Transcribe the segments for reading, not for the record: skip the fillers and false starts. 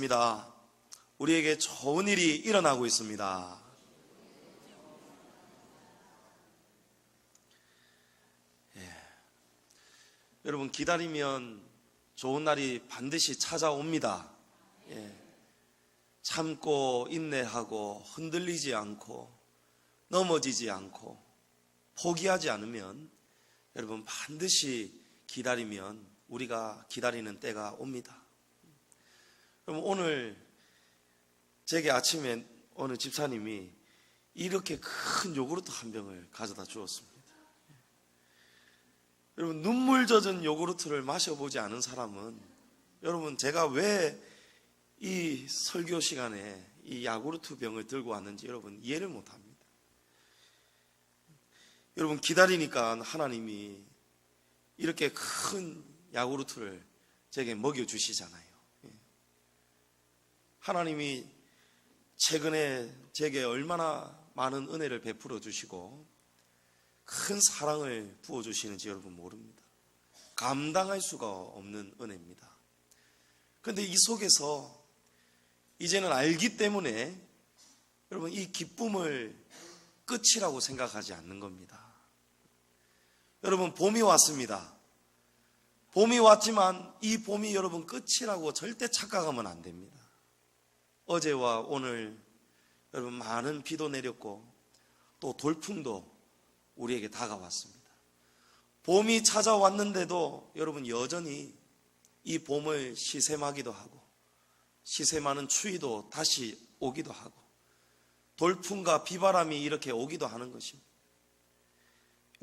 있습니다. 우리에게 좋은 일이 일어나고 있습니다. 여러분, 기다리면 좋은 날이 반드시 찾아옵니다. 참고 인내하고 흔들리지 않고 넘어지지 않고 포기하지 않으면 여러분 반드시 기다리면 우리가 기다리는 때가 옵니다. 그럼 오늘 제게 아침에 어느 집사님이 이렇게 큰 요구르트 한 병을 가져다 주었습니다. 여러분, 눈물 젖은 요구르트를 마셔보지 않은 사람은 여러분, 제가 왜 이 설교 시간에 이 야구르트 병을 들고 왔는지 여러분 이해를 못합니다. 여러분, 기다리니까 하나님이 이렇게 큰 야구르트를 제게 먹여주시잖아요. 하나님이 최근에 제게 얼마나 많은 은혜를 베풀어 주시고 큰 사랑을 부어주시는지 여러분 모릅니다. 감당할 수가 없는 은혜입니다. 그런데 이 속에서 이제는 알기 때문에 여러분 이 기쁨을 끝이라고 생각하지 않는 겁니다. 여러분, 봄이 왔습니다. 봄이 왔지만 이 봄이 여러분 끝이라고 절대 착각하면 안 됩니다. 어제와 오늘 여러분 많은 비도 내렸고 또 돌풍도 우리에게 다가왔습니다. 봄이 찾아왔는데도 여러분 여전히 이 봄을 시샘하기도 하고 시샘하는 추위도 다시 오기도 하고 돌풍과 비바람이 이렇게 오기도 하는 것입니다.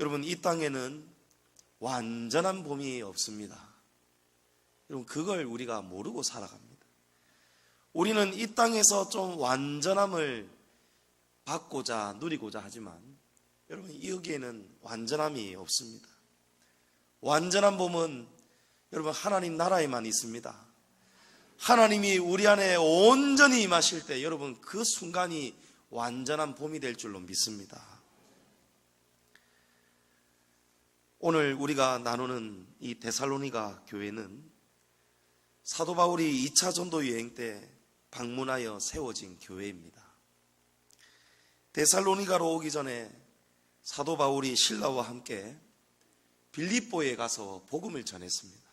여러분, 이 땅에는 완전한 봄이 없습니다. 여러분, 그걸 우리가 모르고 살아갑니다. 우리는 이 땅에서 좀 완전함을 받고자 누리고자 하지만 여러분, 여기에는 완전함이 없습니다. 완전한 봄은 여러분 하나님 나라에만 있습니다. 하나님이 우리 안에 온전히 임하실 때 여러분 그 순간이 완전한 봄이 될 줄로 믿습니다. 오늘 우리가 나누는 이 데살로니가 교회는 사도 바울이 2차 전도 여행 때 방문하여 세워진 교회입니다. 데살로니가로 오기 전에 사도 바울이 신라와 함께 빌립보에 가서 복음을 전했습니다.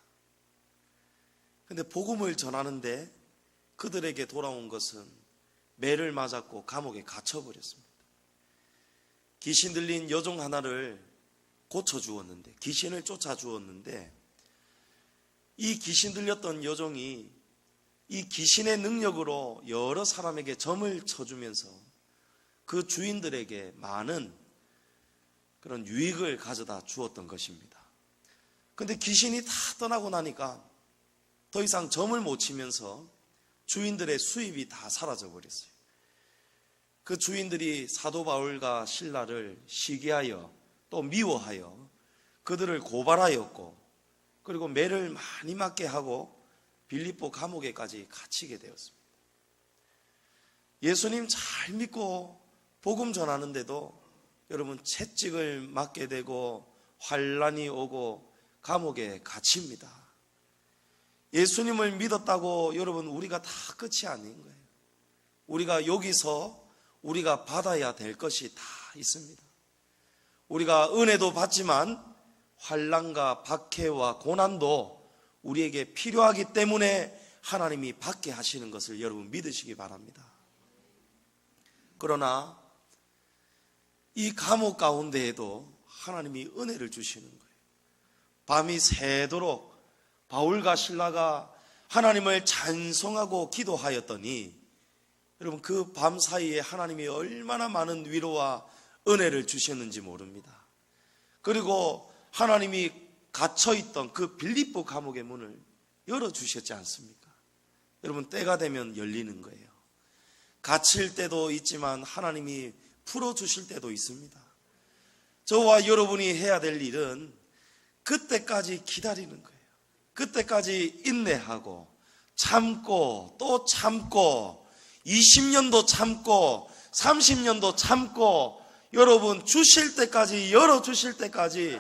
그런데 복음을 전하는데 그들에게 돌아온 것은 매를 맞았고 감옥에 갇혀버렸습니다. 귀신 들린 여종 하나를 고쳐주었는데, 귀신을 쫓아주었는데 이 귀신 들렸던 여종이 이 귀신의 능력으로 여러 사람에게 점을 쳐주면서 그 주인들에게 많은 그런 유익을 가져다 주었던 것입니다. 그런데 귀신이 다 떠나고 나니까 더 이상 점을 못 치면서 주인들의 수입이 다 사라져 버렸어요. 그 주인들이 사도 바울과 신라를 시기하여 또 미워하여 그들을 고발하였고 그리고 매를 많이 맞게 하고 빌립보 감옥에까지 갇히게 되었습니다. 예수님 잘 믿고 복음 전하는데도 여러분 채찍을 맞게 되고 환난이 오고 감옥에 갇힙니다. 예수님을 믿었다고 여러분 우리가 다 끝이 아닌 거예요. 우리가 여기서 우리가 받아야 될 것이 다 있습니다. 우리가 은혜도 받지만 환난과 박해와 고난도 우리에게 필요하기 때문에 하나님이 받게 하시는 것을 여러분 믿으시기 바랍니다. 그러나 이 감옥 가운데에도 하나님이 은혜를 주시는 거예요. 밤이 새도록 바울과 신라가 하나님을 찬송하고 기도하였더니 여러분 그 밤 사이에 하나님이 얼마나 많은 위로와 은혜를 주셨는지 모릅니다. 그리고 하나님이 갇혀있던 그 빌립보 감옥의 문을 열어주셨지 않습니까? 여러분 때가 되면 열리는 거예요. 갇힐 때도 있지만 하나님이 풀어주실 때도 있습니다. 저와 여러분이 해야 될 일은 그때까지 기다리는 거예요. 그때까지 인내하고 참고 또 참고 20년도 참고 30년도 참고 여러분 주실 때까지 열어주실 때까지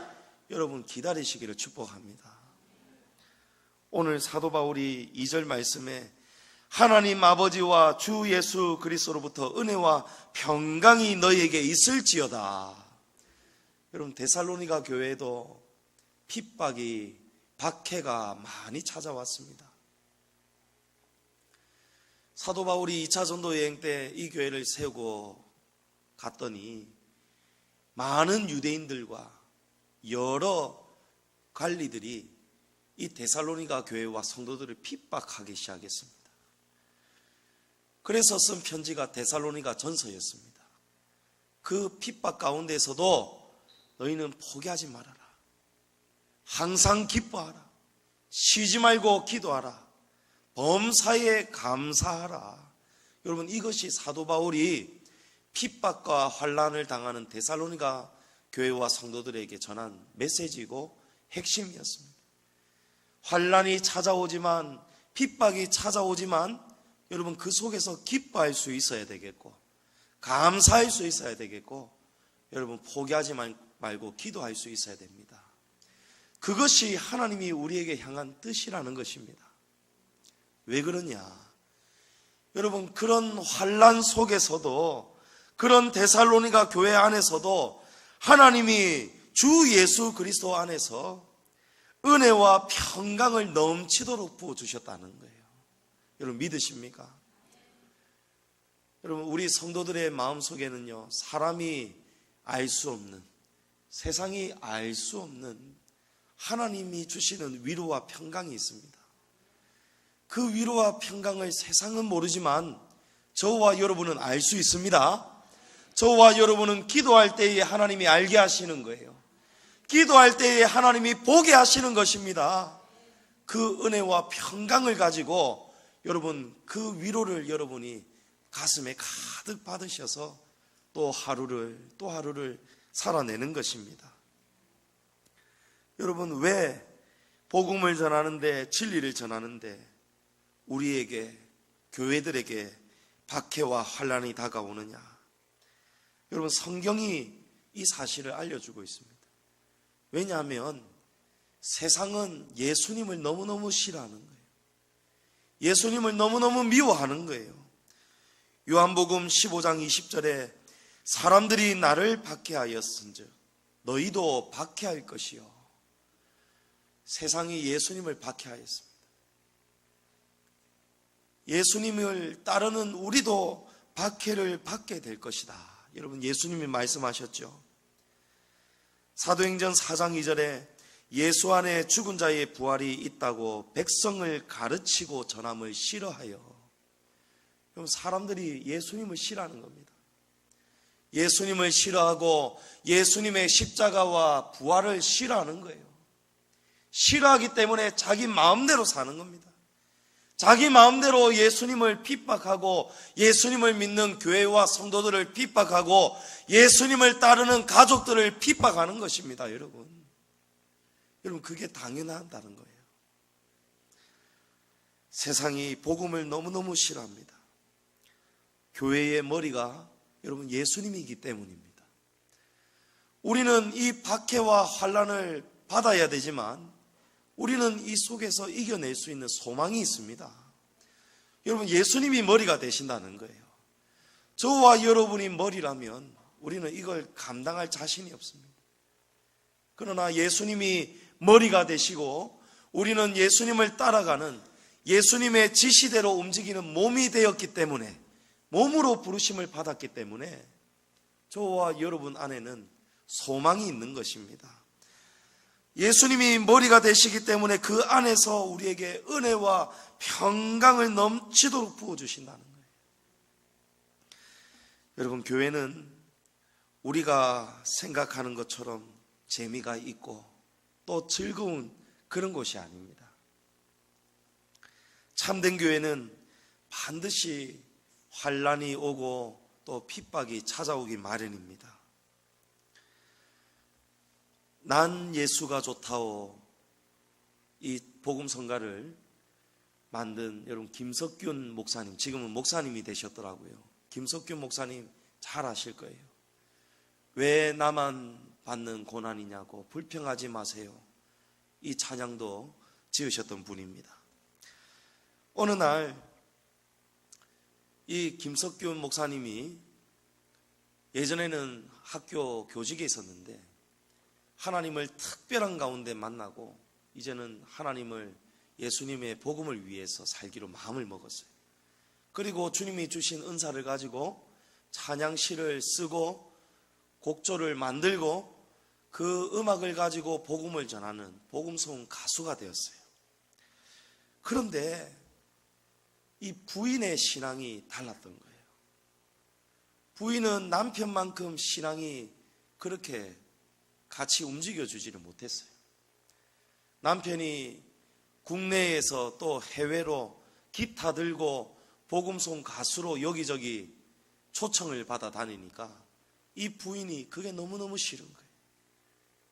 여러분 기다리시기를 축복합니다. 오늘 사도 바울이 2절 말씀에 하나님 아버지와 주 예수 그리스도로부터 은혜와 평강이 너희에게 있을지어다. 여러분, 데살로니가 교회에도 핍박이, 박해가 많이 찾아왔습니다. 사도 바울이 2차 전도 여행 때 이 교회를 세우고 갔더니 많은 유대인들과 여러 관리들이 이 데살로니가 교회와 성도들을 핍박하기 시작했습니다. 그래서 쓴 편지가 데살로니가 전서였습니다. 그 핍박 가운데서도 너희는 포기하지 말아라. 항상 기뻐하라. 쉬지 말고 기도하라. 범사에 감사하라. 여러분, 이것이 사도 바울이 핍박과 환난을 당하는 데살로니가 교회와 성도들에게 전한 메시지이고 핵심이었습니다. 환난이 찾아오지만, 핍박이 찾아오지만 여러분, 그 속에서 기뻐할 수 있어야 되겠고 감사할 수 있어야 되겠고, 여러분, 포기하지 말고 기도할 수 있어야 됩니다. 그것이 하나님이 우리에게 향한 뜻이라는 것입니다. 왜 그러냐? 여러분, 그런 환난 속에서도, 그런 데살로니가 교회 안에서도 하나님이 주 예수 그리스도 안에서 은혜와 평강을 넘치도록 부어주셨다는 거예요. 여러분, 믿으십니까? 여러분, 우리 성도들의 마음속에는요, 사람이 알 수 없는, 세상이 알 수 없는 하나님이 주시는 위로와 평강이 있습니다. 그 위로와 평강을 세상은 모르지만 저와 여러분은 알 수 있습니다. 저와 여러분은 기도할 때에 하나님이 알게 하시는 거예요. 기도할 때에 하나님이 보게 하시는 것입니다. 그 은혜와 평강을 가지고 여러분, 그 위로를 여러분이 가슴에 가득 받으셔서 또 하루를 살아내는 것입니다. 여러분, 왜 복음을 전하는데, 진리를 전하는데 우리에게, 교회들에게 박해와 환난이 다가오느냐? 여러분, 성경이 이 사실을 알려주고 있습니다. 왜냐하면 세상은 예수님을 너무너무 싫어하는 거예요. 예수님을 너무너무 미워하는 거예요. 요한복음 15장 20절에 사람들이 나를 박해하였은즉 너희도 박해할 것이요. 세상이 예수님을 박해하였습니다. 예수님을 따르는 우리도 박해를 받게 될 것이다. 여러분, 예수님이 말씀하셨죠. 사도행전 4장 2절에 예수 안에 죽은 자의 부활이 있다고 백성을 가르치고 전함을 싫어하여. 그럼 사람들이 예수님을 싫어하는 겁니다. 예수님을 싫어하고 예수님의 십자가와 부활을 싫어하는 거예요. 싫어하기 때문에 자기 마음대로 사는 겁니다. 자기 마음대로 예수님을 핍박하고 예수님을 믿는 교회와 성도들을 핍박하고 예수님을 따르는 가족들을 핍박하는 것입니다. 여러분, 그게 당연하다는 거예요. 세상이 복음을 너무너무 싫어합니다. 교회의 머리가 여러분 예수님이기 때문입니다. 우리는 이 박해와 환난을 받아야 되지만 우리는 이 속에서 이겨낼 수 있는 소망이 있습니다. 여러분, 예수님이 머리가 되신다는 거예요. 저와 여러분이 머리라면 우리는 이걸 감당할 자신이 없습니다. 그러나 예수님이 머리가 되시고 우리는 예수님을 따라가는, 예수님의 지시대로 움직이는 몸이 되었기 때문에, 몸으로 부르심을 받았기 때문에 저와 여러분 안에는 소망이 있는 것입니다. 예수님이 머리가 되시기 때문에 그 안에서 우리에게 은혜와 평강을 넘치도록 부어주신다는 거예요. 여러분, 교회는 우리가 생각하는 것처럼 재미가 있고 또 즐거운 그런 곳이 아닙니다. 참된 교회는 반드시 환난이 오고 또 핍박이 찾아오기 마련입니다. 난 예수가 좋다오, 이 복음성가를 만든 여러분 김석균 목사님, 지금은 목사님이 되셨더라고요. 김석균 목사님 잘 아실 거예요. 왜 나만 받는 고난이냐고 불평하지 마세요, 이 찬양도 지으셨던 분입니다. 어느 날 이 김석균 목사님이 예전에는 학교 교직에 있었는데 하나님을 특별한 가운데 만나고 이제는 하나님을 예수님의 복음을 위해서 살기로 마음을 먹었어요. 그리고 주님이 주신 은사를 가지고 찬양시를 쓰고 곡조를 만들고 그 음악을 가지고 복음을 전하는 복음송 가수가 되었어요. 그런데 이 부인의 신앙이 달랐던 거예요. 부인은 남편만큼 신앙이 그렇게 같이 움직여주지를 못했어요. 남편이 국내에서 또 해외로 기타 들고 복음송 가수로 여기저기 초청을 받아 다니니까 이 부인이 그게 너무너무 싫은 거예요.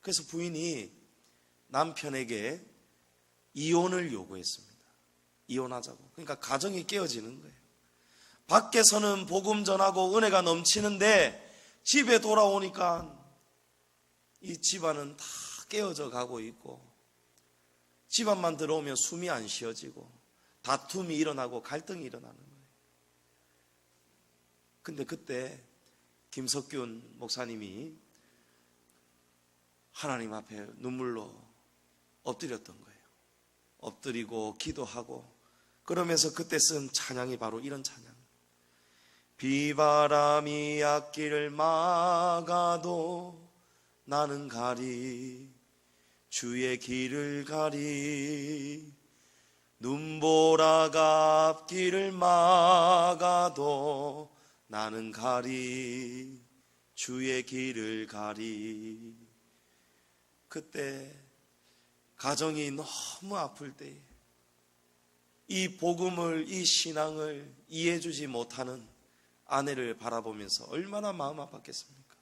그래서 부인이 남편에게 이혼을 요구했습니다. 이혼하자고. 그러니까 가정이 깨어지는 거예요. 밖에서는 복음 전하고 은혜가 넘치는데 집에 돌아오니까 이 집안은 다 깨어져 가고 있고 집안만 들어오면 숨이 안 쉬어지고 다툼이 일어나고 갈등이 일어나는 거예요. 근데 그때 김석균 목사님이 하나님 앞에 눈물로 엎드렸던 거예요. 엎드리고 기도하고 그러면서 그때 쓴 찬양이 바로 이런 찬양. 비바람이 앞길을 막아도 나는 가리 주의 길을 가리 눈보라가 앞길을 막아도 나는 가리 주의 길을 가리. 그때 가정이 너무 아플 때에 이 복음을 이 신앙을 이해해주지 못하는 아내를 바라보면서 얼마나 마음 아팠겠습니까?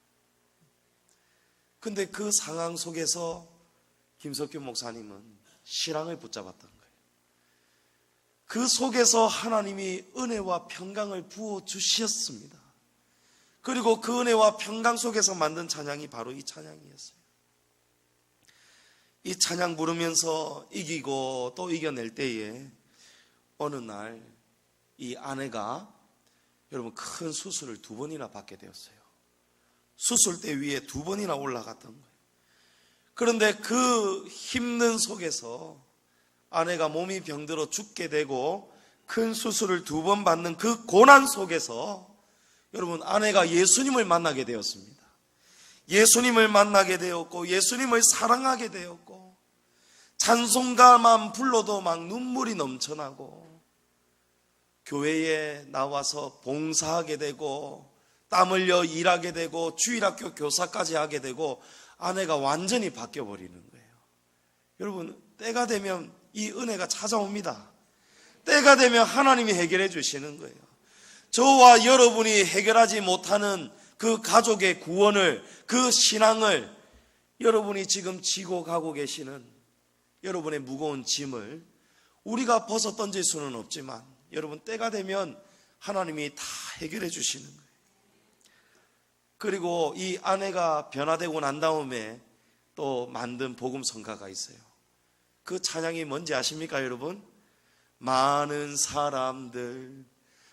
근데 그 상황 속에서 김석균 목사님은 신앙을 붙잡았던 거예요. 그 속에서 하나님이 은혜와 평강을 부어주셨습니다. 그리고 그 은혜와 평강 속에서 만든 찬양이 바로 이 찬양이었어요. 이 찬양 부르면서 이기고 또 이겨낼 때에 어느 날 이 아내가 여러분 큰 수술을 2번이나 받게 되었어요. 수술대 위에 2번이나 올라갔던 거예요. 그런데 그 힘든 속에서 아내가 몸이 병들어 죽게 되고 큰 수술을 2번 받는 그 고난 속에서 여러분 아내가 예수님을 만나게 되었습니다. 예수님을 만나게 되었고 예수님을 사랑하게 되었고 찬송가만 불러도 막 눈물이 넘쳐나고 교회에 나와서 봉사하게 되고 땀 흘려 일하게 되고 주일학교 교사까지 하게 되고 아내가 완전히 바뀌어버리는 거예요. 여러분 때가 되면 이 은혜가 찾아옵니다. 때가 되면 하나님이 해결해 주시는 거예요. 저와 여러분이 해결하지 못하는 그 가족의 구원을, 그 신앙을 여러분이 지금 지고 가고 계시는 여러분의 무거운 짐을 우리가 벗어 던질 수는 없지만 여러분 때가 되면 하나님이 다 해결해 주시는 거예요. 그리고 이 아내가 변화되고 난 다음에 또 만든 복음 성가가 있어요. 그 찬양이 뭔지 아십니까 여러분? 많은 사람들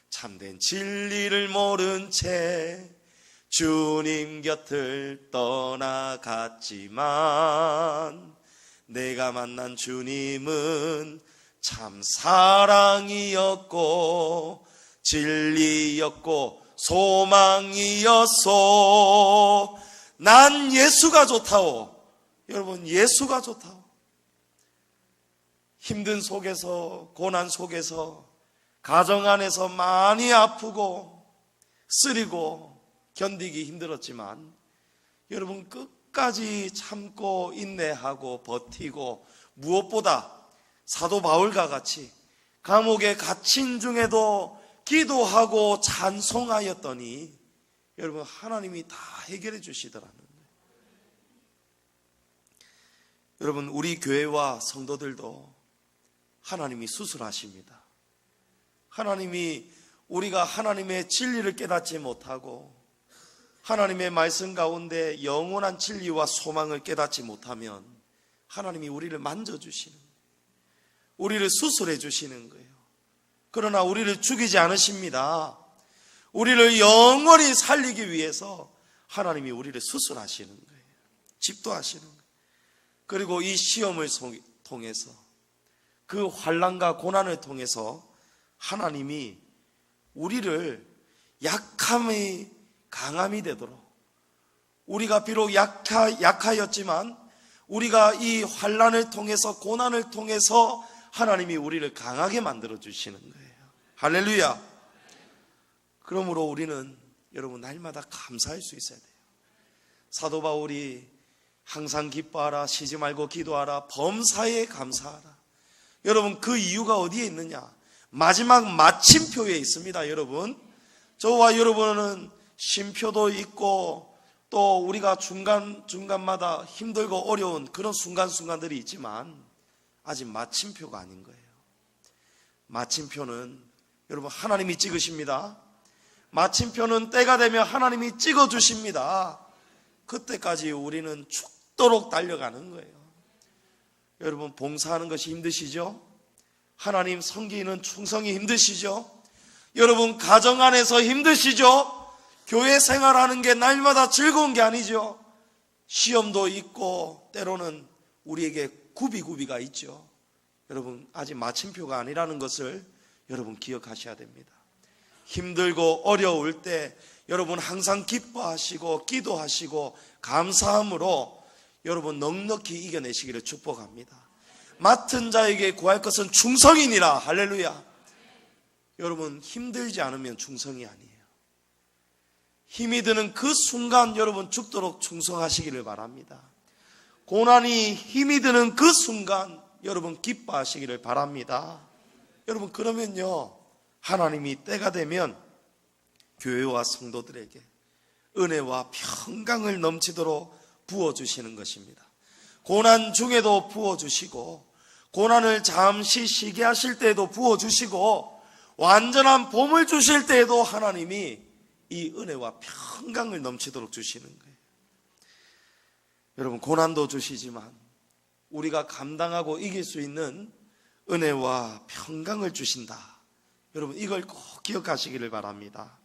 참된 진리를 모른 채 주님 곁을 떠나갔지만 내가 만난 주님은 참 사랑이었고 진리였고 소망이었소. 난 예수가 좋다오. 여러분 예수가 좋다오. 힘든 속에서 고난 속에서 가정 안에서 많이 아프고 쓰리고 견디기 힘들었지만 여러분 끝까지 참고 인내하고 버티고 무엇보다 사도 바울과 같이 감옥에 갇힌 중에도 기도하고 찬송하였더니 여러분 하나님이 다 해결해 주시더라는 거예요. 여러분 우리 교회와 성도들도 하나님이 수술하십니다. 하나님이 우리가 하나님의 진리를 깨닫지 못하고 하나님의 말씀 가운데 영원한 진리와 소망을 깨닫지 못하면 하나님이 우리를 만져주시는 거예요. 우리를 수술해 주시는 거예요. 그러나 우리를 죽이지 않으십니다. 우리를 영원히 살리기 위해서 하나님이 우리를 수술하시는 거예요. 집도하시는 거예요. 그리고 이 시험을 통해서, 그 환난과 고난을 통해서 하나님이 우리를 약함의 강함이 되도록, 우리가 비록 약하였지만 우리가 이 환난을 통해서, 고난을 통해서 하나님이 우리를 강하게 만들어 주시는 거예요. 할렐루야. 그러므로 우리는 여러분 날마다 감사할 수 있어야 돼요. 사도 바울이 항상 기뻐하라, 쉬지 말고 기도하라, 범사에 감사하라. 여러분 그 이유가 어디에 있느냐? 마지막 마침표에 있습니다. 여러분, 저와 여러분은 쉼표도 있고 또 우리가 중간마다 힘들고 어려운 그런 순간순간들이 있지만 아직 마침표가 아닌 거예요. 마침표는 여러분 하나님이 찍으십니다. 마침표는 때가 되면 하나님이 찍어주십니다. 그때까지 우리는 죽도록 달려가는 거예요. 여러분 봉사하는 것이 힘드시죠? 하나님 섬기는 충성이 힘드시죠? 여러분 가정 안에서 힘드시죠? 교회 생활하는 게 날마다 즐거운 게 아니죠. 시험도 있고 때로는 우리에게 구비가 있죠. 여러분 아직 마침표가 아니라는 것을 여러분 기억하셔야 됩니다. 힘들고 어려울 때 여러분 항상 기뻐하시고 기도하시고 감사함으로 여러분 넉넉히 이겨내시기를 축복합니다. 맡은 자에게 구할 것은 충성이니라. 할렐루야. 여러분 힘들지 않으면 충성이 아니에요. 힘이 드는 그 순간 여러분 죽도록 충성하시기를 바랍니다. 고난이 힘이 드는 그 순간 여러분 기뻐하시기를 바랍니다. 여러분 그러면요 하나님이 때가 되면 교회와 성도들에게 은혜와 평강을 넘치도록 부어주시는 것입니다. 고난 중에도 부어주시고 고난을 잠시 쉬게 하실 때에도 부어주시고 완전한 봄을 주실 때에도 하나님이 이 은혜와 평강을 넘치도록 주시는 거예요. 여러분 고난도 주시지만 우리가 감당하고 이길 수 있는 은혜와 평강을 주신다. 여러분 이걸 꼭 기억하시기를 바랍니다.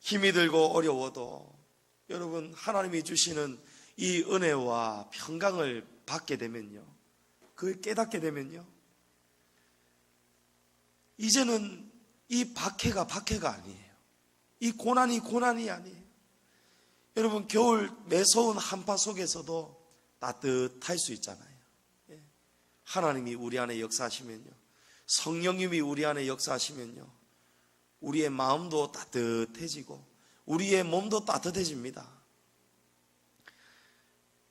힘이 들고 어려워도 여러분 하나님이 주시는 이 은혜와 평강을 받게 되면요, 그걸 깨닫게 되면요, 이제는 이 박해가 아니에요. 이 고난이 아니에요. 여러분 겨울 매서운 한파 속에서도 따뜻할 수 있잖아요. 하나님이 우리 안에 역사하시면요, 성령님이 우리 안에 역사하시면요, 우리의 마음도 따뜻해지고 우리의 몸도 따뜻해집니다.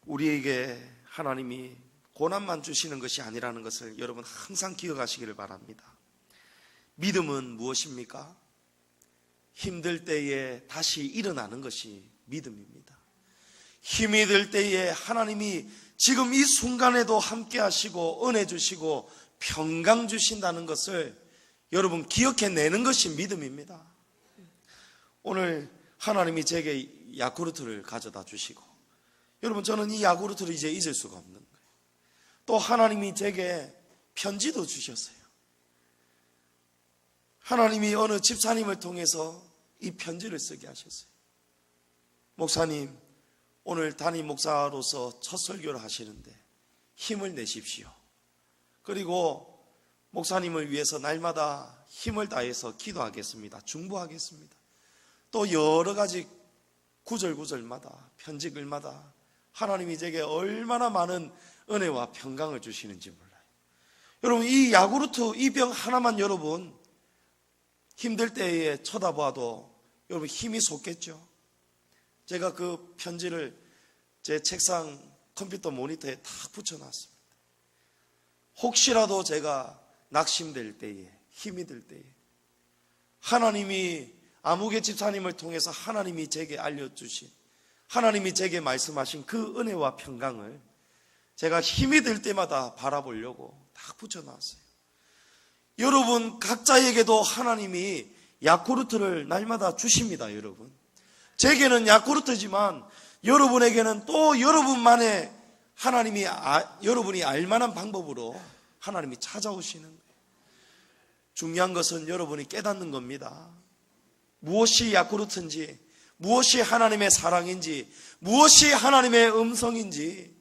우리에게 하나님이 고난만 주시는 것이 아니라는 것을 여러분 항상 기억하시기를 바랍니다. 믿음은 무엇입니까? 힘들 때에 다시 일어나는 것이 믿음입니다. 힘이 들 때에 하나님이 지금 이 순간에도 함께 하시고 은혜 주시고 평강 주신다는 것을 여러분 기억해내는 것이 믿음입니다. 오늘 하나님이 제게 야쿠르트를 가져다 주시고, 여러분 저는 이 야쿠르트를 이제 잊을 수가 없는 거예요. 또 하나님이 제게 편지도 주셨어요. 하나님이 어느 집사님을 통해서 이 편지를 쓰게 하셨어요. 목사님, 오늘 담임 목사로서 첫 설교를 하시는데 힘을 내십시오. 그리고 목사님을 위해서 날마다 힘을 다해서 기도하겠습니다. 중보하겠습니다. 또 여러 가지 구절마다 편지글마다 하나님이 제게 얼마나 많은 은혜와 평강을 주시는지 몰라요. 여러분 이 야구르트 이 병 하나만 여러분 힘들 때에 쳐다봐도 여러분 힘이 솟겠죠. 제가 그 편지를 제 책상 컴퓨터 모니터에 탁 붙여놨습니다. 혹시라도 제가 낙심될 때에, 힘이 들 때에 하나님이 아무개 집사님을 통해서 하나님이 제게 알려주신, 하나님이 제게 말씀하신 그 은혜와 평강을 제가 힘이 들 때마다 바라보려고 딱 붙여놨어요. 여러분 각자에게도 하나님이 야쿠르트를 날마다 주십니다. 여러분 제게는 야쿠르트지만 여러분에게는 또 여러분만의 하나님이 여러분이 알만한 방법으로 하나님이 찾아오시는 거예요. 중요한 것은 여러분이 깨닫는 겁니다. 무엇이 야쿠르트인지, 무엇이 하나님의 사랑인지, 무엇이 하나님의 음성인지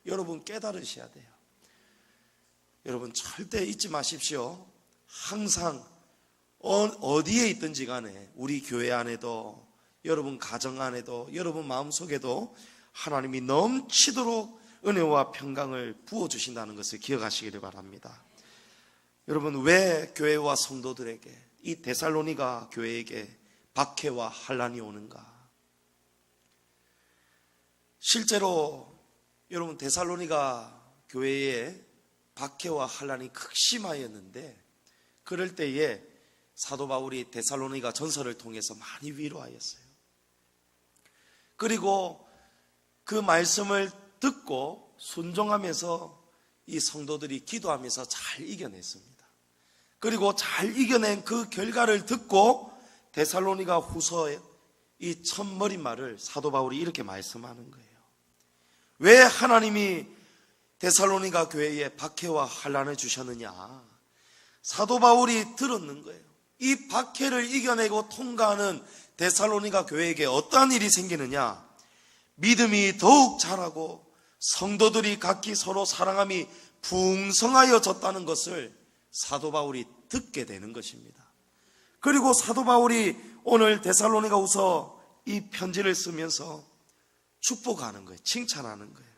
여러분 깨달으셔야 돼요. 여러분 절대 잊지 마십시오. 항상 어디에 있든지 간에 우리 교회 안에도, 여러분 가정 안에도, 여러분 마음속에도 하나님이 넘치도록 은혜와 평강을 부어주신다는 것을 기억하시기를 바랍니다. 여러분, 왜 교회와 성도들에게, 이 데살로니가 교회에게 박해와 환난이 오는가? 실제로 여러분 데살로니가 교회에 박해와 환난이 극심하였는데, 그럴 때에 사도 바울이 데살로니가 전서를 통해서 많이 위로하였어요. 그리고 그 말씀을 듣고 순종하면서 이 성도들이 기도하면서 잘 이겨냈습니다. 그리고 잘 이겨낸 그 결과를 듣고 데살로니가 후서의 이 첫머릿말을 사도 바울이 이렇게 말씀하는 거예요. 왜 하나님이 데살로니가 교회에 박해와 환난을 주셨느냐? 사도 바울이 들었는 거예요. 이 박해를 이겨내고 통과하는 데살로니가 교회에게 어떠한 일이 생기느냐? 믿음이 더욱 자라고 성도들이 각기 서로 사랑함이 풍성하여졌다는 것을 사도 바울이 듣게 되는 것입니다. 그리고 사도 바울이 오늘 데살로니가후서 이 편지를 쓰면서 축복하는 거예요. 칭찬하는 거예요.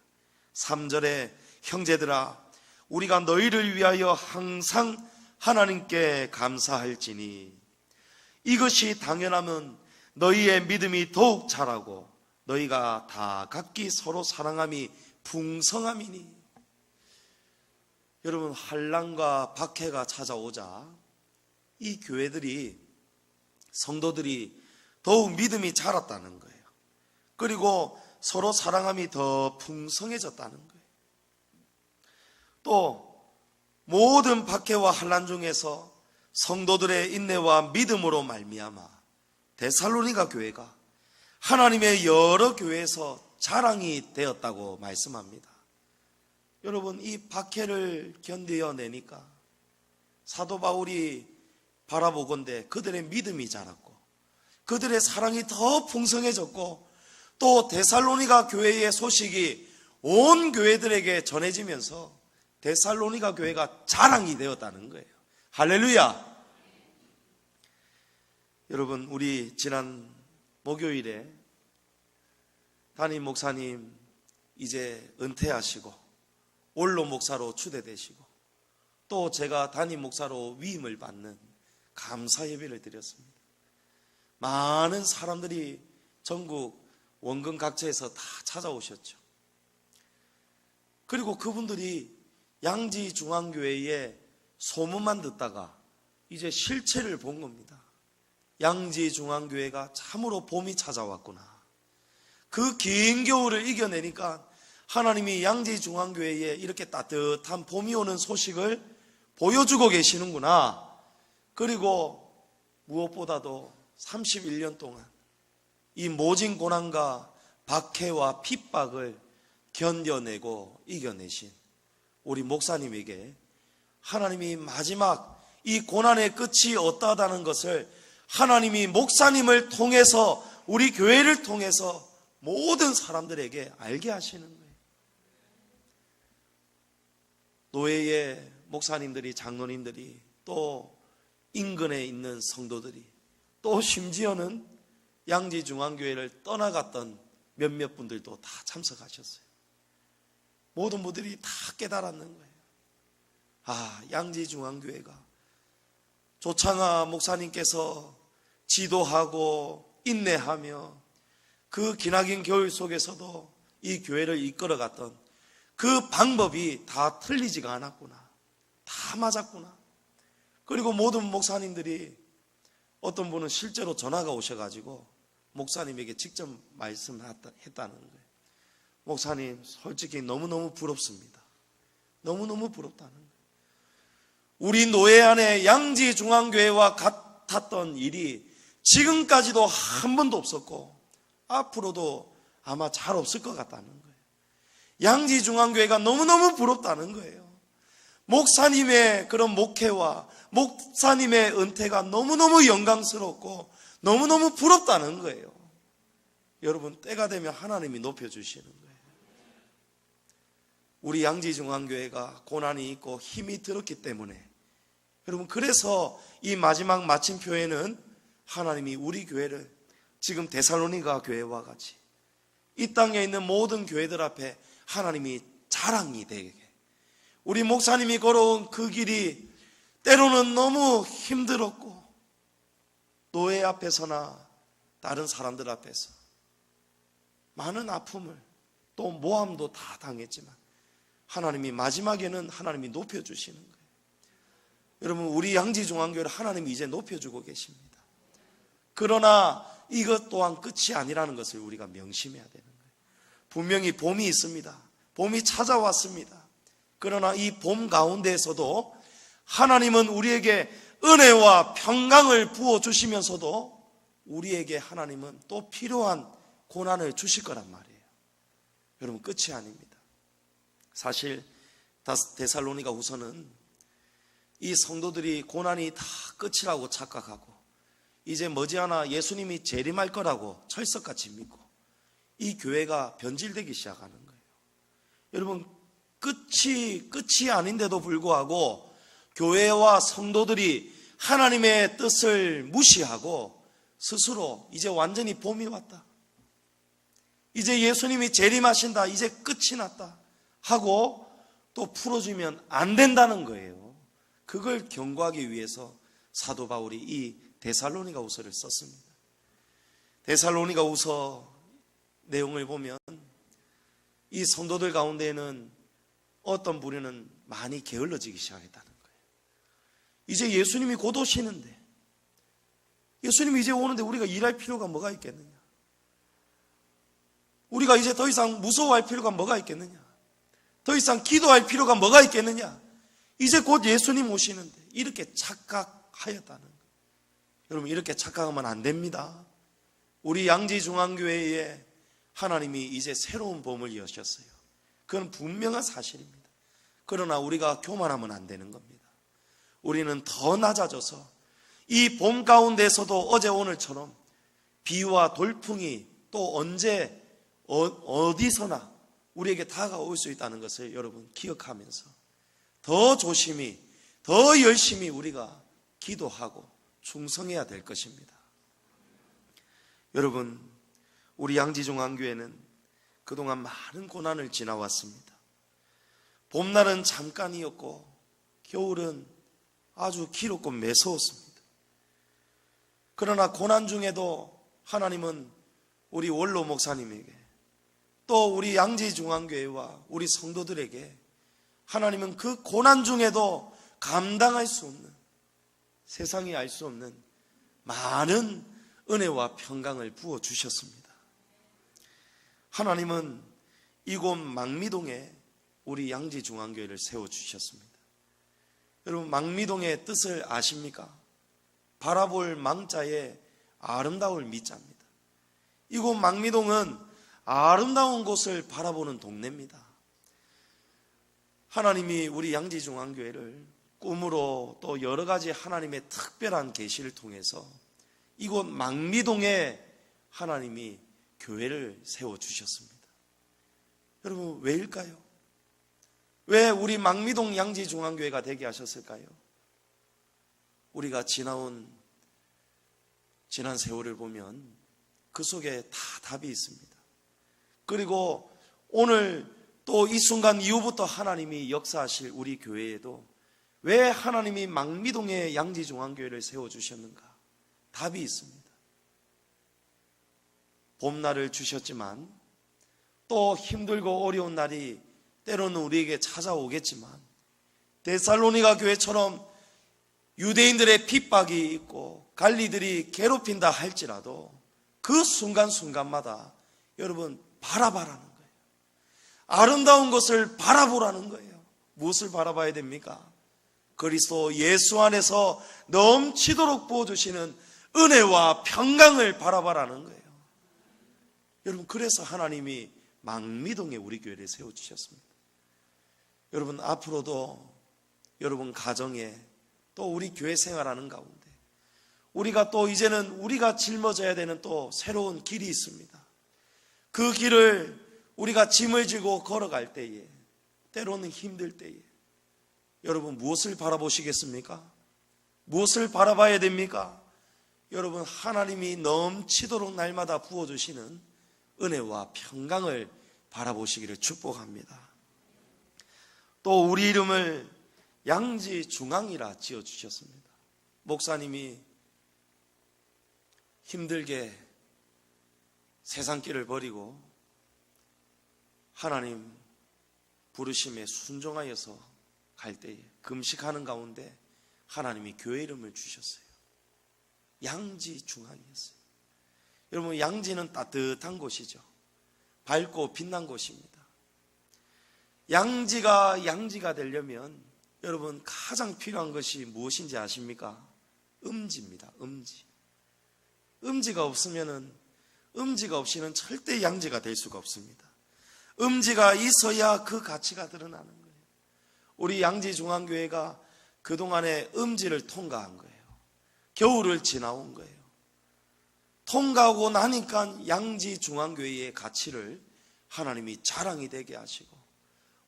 3절에 형제들아, 우리가 너희를 위하여 항상 하나님께 감사할지니 이것이 당연하면 너희의 믿음이 더욱 자라고 너희가 다 각기 서로 사랑함이 풍성함이니. 여러분, 환난과 박해가 찾아오자 이 교회들이, 성도들이 더욱 믿음이 자랐다는 거예요. 그리고 서로 사랑함이 더 풍성해졌다는 거예요. 또 모든 박해와 환난 중에서 성도들의 인내와 믿음으로 말미암아 데살로니가 교회가 하나님의 여러 교회에서 자랑이 되었다고 말씀합니다. 여러분, 이 박해를 견뎌내니까 사도 바울이 바라보건대 그들의 믿음이 자랐고 그들의 사랑이 더 풍성해졌고, 또 데살로니가 교회의 소식이 온 교회들에게 전해지면서 데살로니가 교회가 자랑이 되었다는 거예요. 할렐루야. 여러분, 우리 지난 목요일에 담임 목사님 이제 은퇴하시고 원로 목사로 추대되시고, 또 제가 담임 목사로 위임을 받는 감사 예배를 드렸습니다. 많은 사람들이 전국 원근 각처에서 다 찾아오셨죠. 그리고 그분들이 양지중앙교회의 소문만 듣다가 이제 실체를 본 겁니다. 양지중앙교회가 참으로 봄이 찾아왔구나. 그 긴 겨울을 이겨내니까 하나님이 양지중앙교회에 이렇게 따뜻한 봄이 오는 소식을 보여주고 계시는구나. 그리고 무엇보다도 31년 동안 이 모진 고난과 박해와 핍박을 견뎌내고 이겨내신 우리 목사님에게 하나님이 마지막 이 고난의 끝이 어떠하다는 것을 하나님이 목사님을 통해서, 우리 교회를 통해서 모든 사람들에게 알게 하시는 거예요. 노예의 목사님들이, 장로님들이, 또 인근에 있는 성도들이, 또 심지어는 양지중앙교회를 떠나갔던 몇몇 분들도 다 참석하셨어요. 모든 분들이 다 깨달았는 거예요. 아, 양지중앙교회가 조창아 목사님께서 지도하고 인내하며 그 기나긴 겨울 속에서도 이 교회를 이끌어갔던 그 방법이 다 틀리지가 않았구나. 다 맞았구나. 그리고 모든 목사님들이, 어떤 분은 실제로 전화가 오셔가지고 목사님에게 직접 말씀했다는 거예요. 목사님, 솔직히 너무너무 부럽습니다. 너무너무 부럽다는 거예요. 우리 노예 안에 양지중앙교회와 같았던 일이 지금까지도 한 번도 없었고 앞으로도 아마 잘 없을 것 같다는 거예요. 양지중앙교회가 너무너무 부럽다는 거예요. 목사님의 그런 목회와 목사님의 은퇴가 너무너무 영광스럽고 너무너무 부럽다는 거예요. 여러분, 때가 되면 하나님이 높여주시는 거예요. 우리 양지중앙교회가 고난이 있고 힘이 들었기 때문에, 여러분, 그래서 이 마지막 마침표에는 하나님이 우리 교회를 지금 데살로니가 교회와 같이 이 땅에 있는 모든 교회들 앞에 하나님이 자랑이 되게, 우리 목사님이 걸어온 그 길이 때로는 너무 힘들었고 노예 앞에서나 다른 사람들 앞에서 많은 아픔을 또 모함도 다 당했지만 하나님이 마지막에는 하나님이 높여주시는 거예요. 여러분, 우리 양지중앙교회를 하나님이 이제 높여주고 계십니다. 그러나 이것 또한 끝이 아니라는 것을 우리가 명심해야 되는 거예요. 분명히 봄이 있습니다. 봄이 찾아왔습니다. 그러나 이 봄 가운데에서도 하나님은 우리에게 은혜와 평강을 부어주시면서도 우리에게 하나님은 또 필요한 고난을 주실 거란 말이에요. 여러분, 끝이 아닙니다. 사실 데살로니가 후서는 이 성도들이 고난이 다 끝이라고 착각하고 이제 머지않아 예수님이 재림할 거라고 철석같이 믿고 이 교회가 변질되기 시작하는 거예요. 여러분, 끝이 아닌데도 불구하고 교회와 성도들이 하나님의 뜻을 무시하고 스스로 이제 완전히 봄이 왔다, 이제 예수님이 재림하신다, 이제 끝이 났다 하고 또 풀어주면 안 된다는 거예요. 그걸 경고하기 위해서 사도 바울이 이 데살로니가 후서를 썼습니다. 데살로니가 후서 내용을 보면 이 성도들 가운데에는 어떤 부류는 많이 게을러지기 시작했다는 거예요. 이제 예수님이 곧 오시는데, 예수님이 이제 오는데 우리가 일할 필요가 뭐가 있겠느냐? 우리가 이제 더 이상 무서워할 필요가 뭐가 있겠느냐? 더 이상 기도할 필요가 뭐가 있겠느냐? 이제 곧 예수님 오시는데, 이렇게 착각하였다는 거예요. 여러분, 이렇게 착각하면 안 됩니다. 우리 양지중앙교회에 하나님이 이제 새로운 봄을 여셨어요. 그건 분명한 사실입니다. 그러나 우리가 교만하면 안 되는 겁니다. 우리는 더 낮아져서 이 봄 가운데서도 어제 오늘처럼 비와 돌풍이 또 언제 어디서나 우리에게 다가올 수 있다는 것을 여러분 기억하면서 더 조심히, 더 열심히 우리가 기도하고 충성해야 될 것입니다. 여러분, 우리 양지중앙교회는 그동안 많은 고난을 지나왔습니다. 봄날은 잠깐이었고 겨울은 아주 길었고 매서웠습니다. 그러나 고난 중에도 하나님은 우리 원로 목사님에게 또 우리 양지중앙교회와 우리 성도들에게 하나님은 그 고난 중에도 감당할 수 없는, 세상이 알 수 없는 많은 은혜와 평강을 부어주셨습니다. 하나님은 이곳 망미동에 우리 양지중앙교회를 세워주셨습니다. 여러분, 망미동의 뜻을 아십니까? 바라볼 망자의 아름다울 미자입니다. 이곳 망미동은 아름다운 곳을 바라보는 동네입니다. 하나님이 우리 양지중앙교회를 꿈으로 또 여러 가지 하나님의 특별한 계시를 통해서 이곳 망미동에 하나님이 교회를 세워주셨습니다. 여러분, 왜일까요? 왜 우리 망미동 양지중앙교회가 되게 하셨을까요? 우리가 지난 세월을 보면 그 속에 다 답이 있습니다. 그리고 오늘 또 이 순간 이후부터 하나님이 역사하실 우리 교회에도 왜 하나님이 망미동의 양지중앙교회를 세워주셨는가? 답이 있습니다. 봄날을 주셨지만 또 힘들고 어려운 날이 때로는 우리에게 찾아오겠지만 데살로니가 교회처럼 유대인들의 핍박이 있고 관리들이 괴롭힌다 할지라도 그 순간순간마다 여러분 바라보라는 거예요. 아름다운 것을 바라보라는 거예요. 무엇을 바라봐야 됩니까? 그리스도 예수 안에서 넘치도록 부어주시는 은혜와 평강을 바라보라는 거예요. 여러분, 그래서 하나님이 망미동에 우리 교회를 세워주셨습니다. 여러분, 앞으로도 여러분 가정에 또 우리 교회 생활하는 가운데 우리가 또 이제는 우리가 짊어져야 되는 또 새로운 길이 있습니다. 그 길을 우리가 짐을 지고 걸어갈 때에, 때로는 힘들 때에 여러분 무엇을 바라보시겠습니까? 무엇을 바라봐야 됩니까? 여러분, 하나님이 넘치도록 날마다 부어주시는 은혜와 평강을 바라보시기를 축복합니다. 또 우리 이름을 양지중앙이라 지어주셨습니다. 목사님이 힘들게 세상길을 버리고 하나님 부르심에 순종하여서 갈 때에 금식하는 가운데 하나님이 교회 이름을 주셨어요. 양지중앙이었어요. 여러분, 양지는 따뜻한 곳이죠. 밝고 빛난 곳입니다. 양지가 되려면 여러분 가장 필요한 것이 무엇인지 아십니까? 음지입니다. 음지가 없이는 절대 양지가 될 수가 없습니다. 음지가 있어야 그 가치가 드러나는 거예요. 우리 양지중앙교회가 그동안에 음지를 통과한 거예요. 겨울을 지나온 거예요. 통과하고 나니까 양지중앙교회의 가치를 하나님이 자랑이 되게 하시고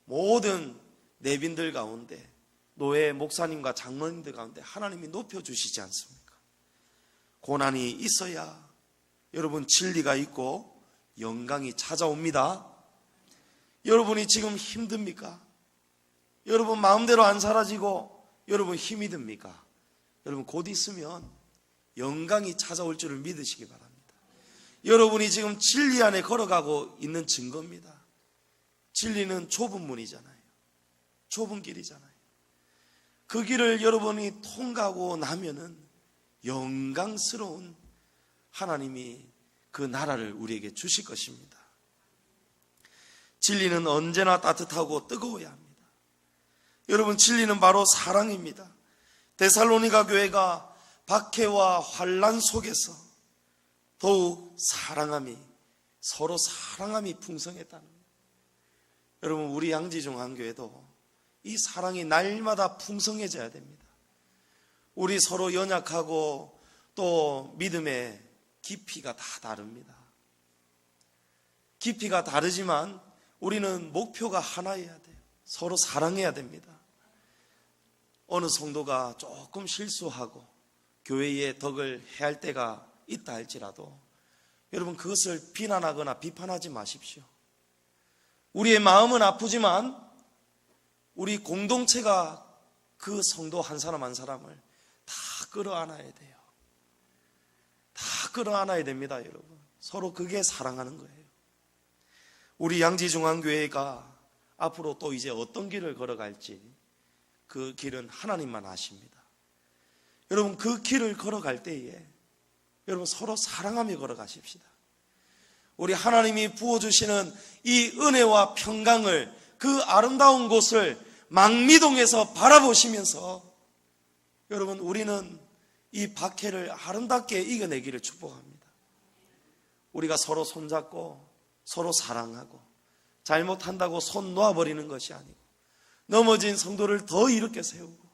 모든 내빈들 가운데, 노예 목사님과 장로님들 가운데 하나님이 높여주시지 않습니까? 고난이 있어야 여러분 진리가 있고 영광이 찾아옵니다. 여러분이 지금 힘듭니까? 여러분 마음대로 안 사라지고 여러분 힘이 듭니까? 여러분 곧 있으면 영광이 찾아올 줄을 믿으시기 바랍니다. 여러분이 지금 진리 안에 걸어가고 있는 증거입니다. 진리는 좁은 문이잖아요. 좁은 길이잖아요. 그 길을 여러분이 통과하고 나면은 영광스러운 하나님이 그 나라를 우리에게 주실 것입니다. 진리는 언제나 따뜻하고 뜨거워야 합니다. 여러분, 진리는 바로 사랑입니다. 데살로니가 교회가 박해와 환난 속에서 더욱 서로 사랑함이 풍성했다는 거예요. 여러분, 우리 양지중앙교회도 이 사랑이 날마다 풍성해져야 됩니다. 우리 서로 연약하고 또 믿음의 깊이가 다 다릅니다. 깊이가 다르지만 우리는 목표가 하나여야 돼요. 서로 사랑해야 됩니다. 어느 성도가 조금 실수하고 교회의 덕을 해할 때가 있다 할지라도 여러분 그것을 비난하거나 비판하지 마십시오. 우리의 마음은 아프지만 우리 공동체가 그 성도 한 사람 한 사람을 다 끌어안아야 돼요. 다 끌어안아야 됩니다, 여러분. 서로 그게 사랑하는 거예요. 우리 양지중앙교회가 앞으로 또 이제 어떤 길을 걸어갈지 그 길은 하나님만 아십니다. 여러분 그 길을 걸어갈 때에 여러분 서로 사랑하며 걸어가십시다. 우리 하나님이 부어주시는 이 은혜와 평강을, 그 아름다운 곳을 망미동에서 바라보시면서 여러분 우리는 이 박해를 아름답게 이겨내기를 축복합니다. 우리가 서로 손잡고 서로 사랑하고 잘못한다고 손 놓아버리는 것이 아니고 넘어진 성도를 더 일으켜 세우고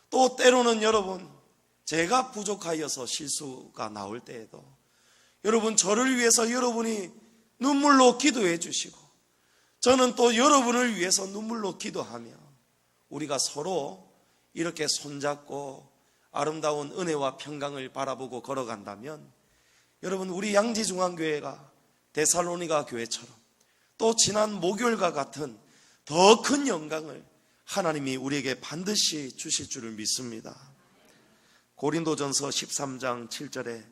또 때로는 여러분 제가 부족하여서 실수가 나올 때에도 여러분 저를 위해서 여러분이 눈물로 기도해 주시고 저는 또 여러분을 위해서 눈물로 기도하며 우리가 서로 이렇게 손잡고 아름다운 은혜와 평강을 바라보고 걸어간다면 여러분 우리 양지중앙교회가 데살로니가 교회처럼 또 지난 목요일과 같은 더 큰 영광을 하나님이 우리에게 반드시 주실 줄을 믿습니다. 고린도전서 13장 7절에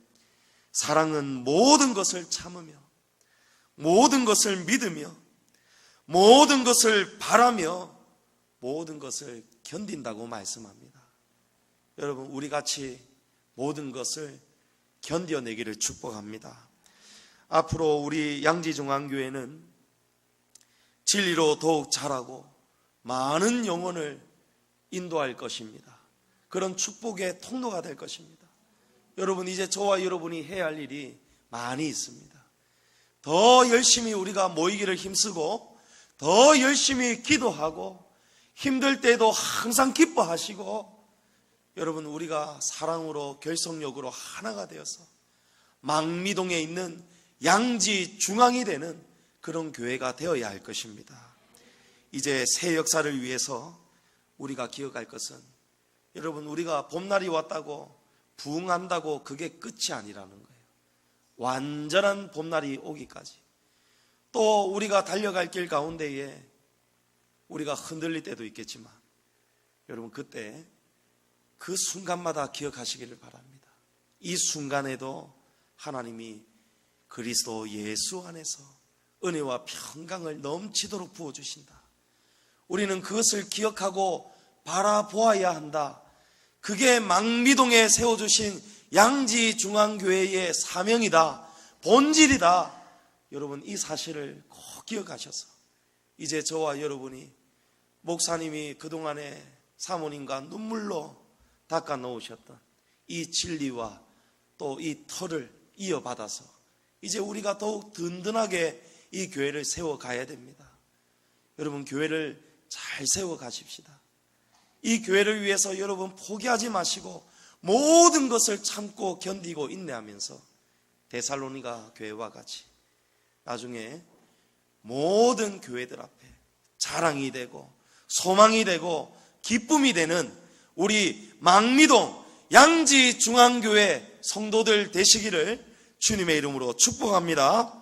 사랑은 모든 것을 참으며 모든 것을 믿으며 모든 것을 바라며 모든 것을 견딘다고 말씀합니다. 여러분 우리같이 모든 것을 견뎌내기를 축복합니다. 앞으로 우리 양지중앙교회는 진리로 더욱 자라고 많은 영혼을 인도할 것입니다. 그런 축복의 통로가 될 것입니다. 여러분 이제 저와 여러분이 해야 할 일이 많이 있습니다. 더 열심히 우리가 모이기를 힘쓰고 더 열심히 기도하고 힘들 때도 항상 기뻐하시고 여러분, 우리가 사랑으로 결속력으로 하나가 되어서 망미동에 있는 양지 중앙이 되는 그런 교회가 되어야 할 것입니다. 이제 새 역사를 위해서 우리가 기억할 것은, 여러분, 우리가 봄날이 왔다고 부흥한다고 그게 끝이 아니라는 거예요. 완전한 봄날이 오기까지, 또 우리가 달려갈 길 가운데에 우리가 흔들릴 때도 있겠지만, 여러분, 그때 그 순간마다 기억하시기를 바랍니다. 이 순간에도 하나님이 그리스도 예수 안에서 은혜와 평강을 넘치도록 부어주신다. 우리는 그것을 기억하고 바라보아야 한다. 그게 망미동에 세워주신 양지중앙교회의 사명이다, 본질이다. 여러분, 이 사실을 꼭 기억하셔서 이제 저와 여러분이 목사님이 그동안에 사모님과 눈물로 닦아 놓으셨던 이 진리와 또 이 터를 이어받아서 이제 우리가 더욱 든든하게 이 교회를 세워가야 됩니다. 여러분, 교회를 잘 세워가십시다. 이 교회를 위해서 여러분 포기하지 마시고 모든 것을 참고 견디고 인내하면서 데살로니가 교회와 같이 나중에 모든 교회들 앞에 자랑이 되고 소망이 되고 기쁨이 되는 우리 망미동 양지중앙교회 성도들 되시기를 주님의 이름으로 축복합니다.